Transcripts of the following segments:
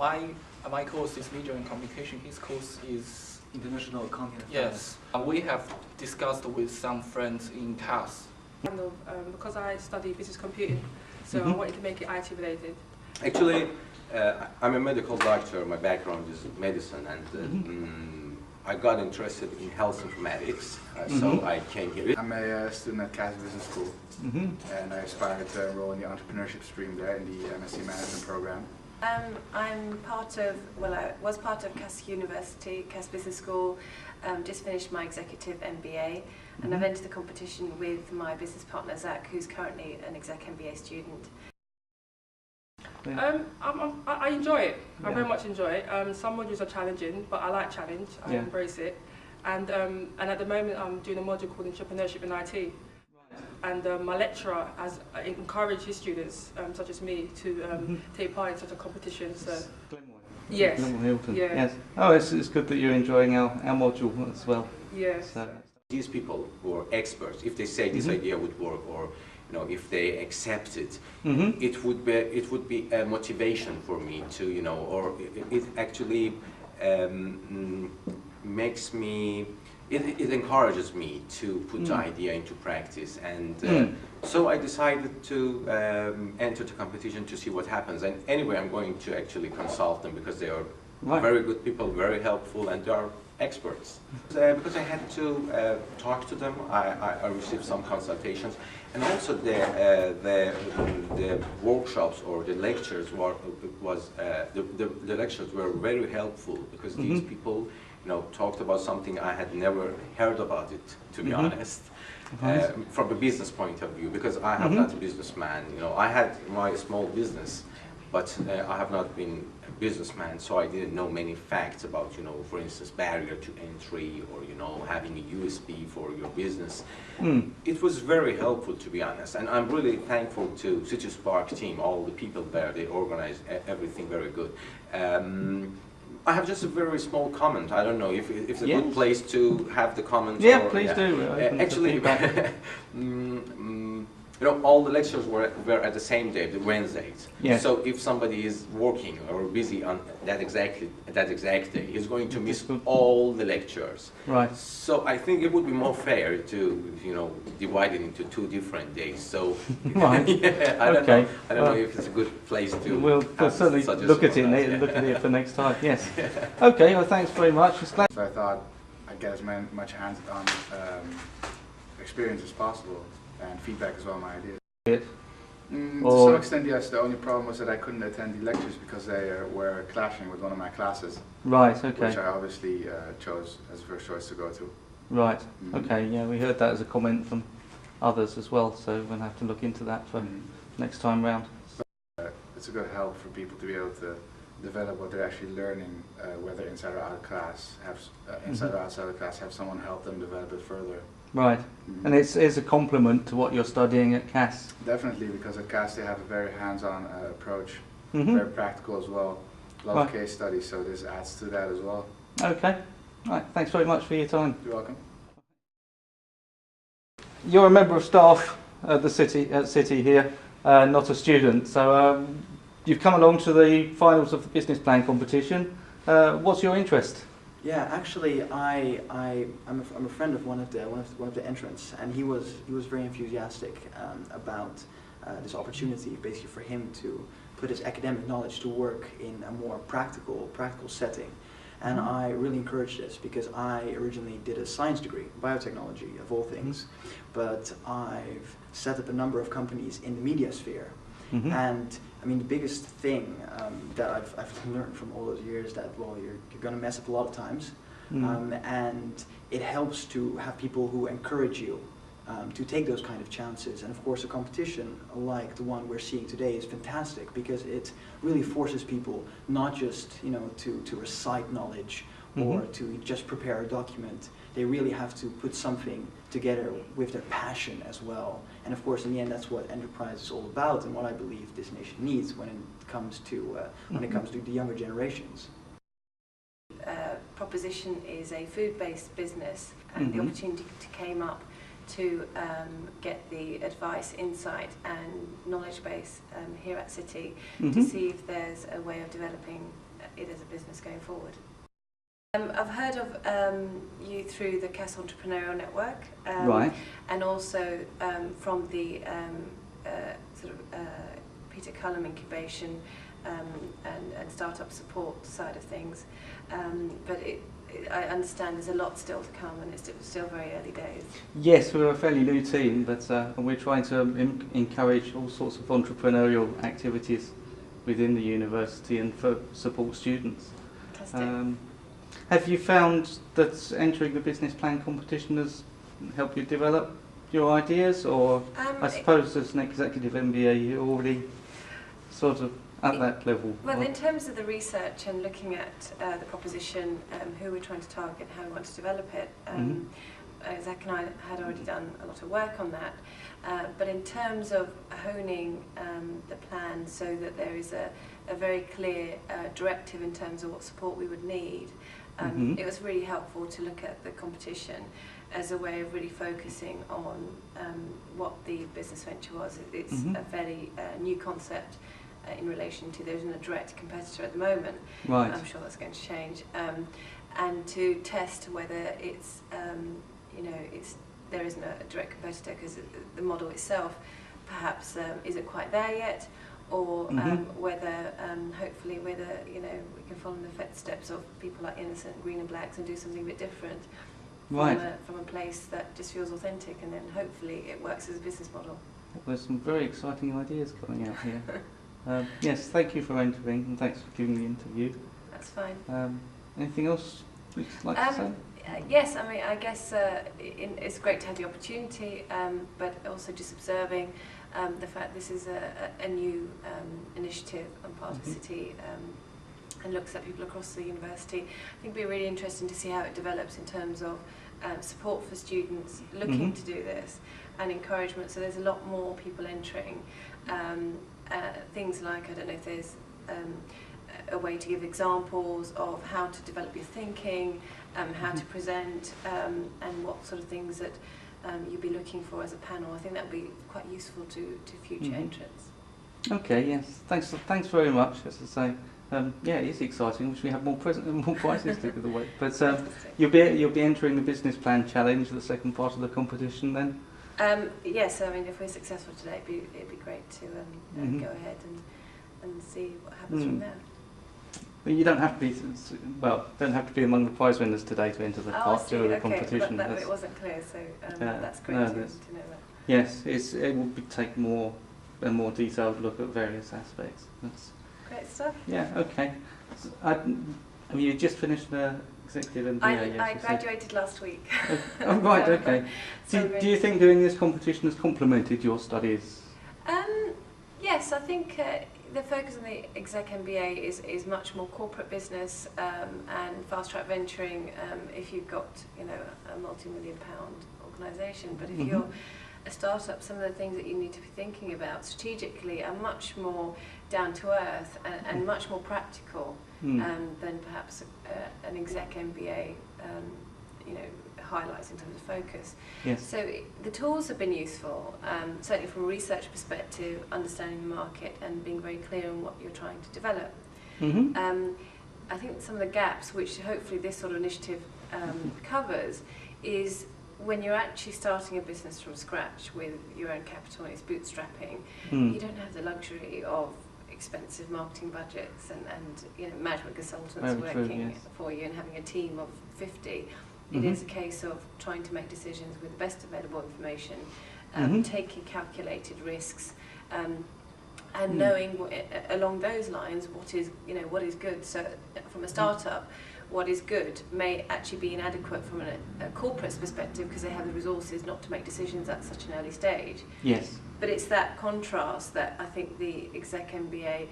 my course is Media and Communication. His course is International Accounting. yes. We have discussed with some friends in CAS. Because I study business computing, so I wanted to make it IT related. Actually, I'm a medical doctor. My background is medicine, and I got interested in health informatics, so I came here. I'm a student at CAS Business School, and I aspire to enroll in the entrepreneurship stream there in the MSc Management program. I'm part of, well, I was part of CAS University, CAS Business School, just finished my executive MBA, and I've entered the competition with my business partner Zach, who's currently an exec MBA student. I enjoy it. I very much enjoy it. Some modules are challenging, but I like challenge. I embrace it. And at the moment, I'm doing a module called Entrepreneurship in IT. And my lecturer has encouraged his students, such as me, to take part in such a competition. So, yes. Yes. Oh, it's good that you're enjoying our module as well. Yes. So. These people who are experts, if they say this idea would work, or if they accept it, it would be a motivation for me to, or it actually makes me. It encourages me to put the idea into practice, and so I decided to enter the competition to see what happens. And anyway, I'm going to actually consult them because they are very good people, very helpful, and they are experts. Because I had to talk to them, I received some consultations, and also the workshops or the lectures the lectures were very helpful because these people talked about something I had never heard about it, to be honest, from a business point of view, because I am not a businessman. I had my small business, but I have not been a businessman, so I didn't know many facts about, for instance, barrier to entry, or, having a USP for your business. It was very helpful, to be honest, and I'm really thankful to City Spark team, all the people there. They organized everything very good. I have just a very small comment. I don't know if it's a good place to have the comment. Yeah, please do. Actually, all the lectures were at the same day, the Wednesdays. Yes. So if somebody is working or busy on that exact day, he's going to miss all the lectures. Right. So I think it would be more fair to divide it into 2 different days. So right. I don't know if it's a good place to. We'll certainly look at it for next time. Yes. Okay. Well, thanks very much. So I thought I'd get as much hands-on experience as possible. And feedback as well, my ideas. To some extent, yes. The only problem was that I couldn't attend the lectures because they were clashing with one of my classes. Right, okay. Which I obviously chose as the first choice to go to. Right, okay, yeah, we heard that as a comment from others as well, so we'll have to look into that for next time round. It's a good help for people to be able to develop what they're actually learning, whether inside or out of class, inside or outside of class, have someone help them develop it further. Right, and it's a complement to what you're studying at CAS. Definitely, because at CAS they have a very hands-on approach, very practical as well, a lot of case studies, so this adds to that as well. Okay, right, thanks very much for your time. You're welcome. You're a member of staff at the City here, not a student, so you've come along to the finals of the business plan competition. What's your interest? Yeah, actually, I'm a friend of one of the entrants, and he was very enthusiastic about this opportunity, basically for him to put his academic knowledge to work in a more practical setting. And I really encouraged this because I originally did a science degree, biotechnology of all things, but I've set up a number of companies in the media sphere. And I mean, the biggest thing that I've learned from all those years that, well, you're going to mess up a lot of times, and it helps to have people who encourage you to take those kind of chances. And of course, a competition like the one we're seeing today is fantastic because it really forces people not just to recite knowledge or to just prepare a document. They really have to put something together with their passion as well. And of course, in the end, that's what enterprise is all about, and what I believe this nation needs when it comes to the younger generations. Proposition is a food-based business, and the opportunity came up to get the advice, insight and knowledge base here at City to see if there's a way of developing it as a business going forward. I've heard of you through the CAS Entrepreneurial Network, Right. and also from the Peter Cullum incubation and startup support side of things. But I understand there's a lot still to come, and it's still very early days. Yes, we're a fairly new team, but we're trying to encourage all sorts of entrepreneurial activities within the university and for support students. Fantastic. Have you found that entering the business plan competition has helped you develop your ideas, or I suppose as an executive MBA you're already sort of at that level? Well, in terms of the research and looking at the proposition, who we're trying to target, how we want to develop it, Zach and I had already done a lot of work on that. But in terms of honing the plan so that there is a very clear directive in terms of what support we would need, it was really helpful to look at the competition as a way of really focusing on what the business venture was. It's a fairly new concept in relation to, there isn't a direct competitor at the moment. Right. I'm sure that's going to change. And to test whether it's, there isn't a direct competitor because the model itself perhaps isn't quite there yet, or whether hopefully we can follow in the footsteps of people like Innocent, Green and Blacks, and do something a bit different. Right. From a place that just feels authentic, and then hopefully it works as a business model. Well, there's some very exciting ideas coming out here. Yes, thank you for entering, and thanks for giving the interview. That's fine. Anything else you'd like to say? Yes, I mean, I guess it's great to have the opportunity, but also just observing the fact this is a new initiative on part of City, and looks at people across the university. I think it'll be really interesting to see how it develops in terms of support for students looking to do this, and encouragement. So there's a lot more people entering. Things like, I don't know if there's a way to give examples of how to develop your thinking, how to present, and what sort of things that you'd be looking for as a panel. I think that would be quite useful to future entrants. Okay, yes. Thanks very much, as I say. Yeah, it is exciting. Wish we had more prizes to give away. But you'll be entering the business plan challenge, the second part of the competition, then. Yes, I mean, if we're successful today, it'd be great to go ahead and see what happens from there. But you don't have to be among the prize winners today to enter the part two of the competition. That it wasn't clear, so that's great to know that. Yes, it will take a more detailed look at various aspects. That's great stuff. Yeah, okay. So, have you just finished the executive MBA? I graduated last week. Oh, right, okay. Do you think doing this competition has complemented your studies? Yes, I think the focus on the exec MBA is much more corporate business and fast track venturing if you've got a multi-million-pound organisation. But if you're a startup, some of the things that you need to be thinking about strategically are much more down to earth and much more practical than perhaps an exec MBA highlights in terms of focus. Yes. So the tools have been useful, certainly from a research perspective, understanding the market and being very clear on what you're trying to develop. I think some of the gaps which hopefully this sort of initiative covers is when you're actually starting a business from scratch with your own capital and it's bootstrapping, you don't have the luxury of expensive marketing budgets and management consultants working for you and having a team of 50. It is a case of trying to make decisions with the best available information, taking calculated risks, and knowing along those lines what is good. So from a startup, what is good may actually be inadequate from a corporate's perspective because they have the resources not to make decisions at such an early stage. Yes. But it's that contrast that I think the exec MBA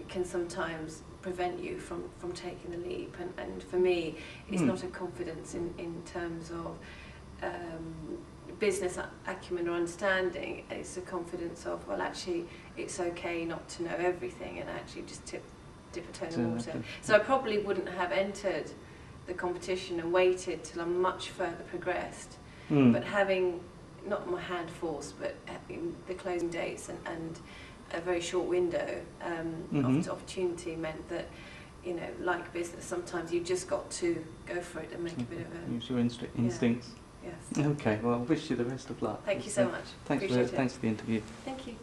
can sometimes prevent you from taking the leap. And for me, it's not a confidence in terms of business acumen or understanding. It's a confidence of, well, actually, it's okay not to know everything and actually just dip a toe in the water. So I probably wouldn't have entered the competition and waited till I'm much further progressed but having not my hand forced, but having the closing dates and a very short window of opportunity meant that, you know, like business, sometimes you just got to go for it and make a bit of a... Use your instincts. Yes. Okay, well, I wish you the best of luck. Thank you so much. Thanks for the interview. Thank you.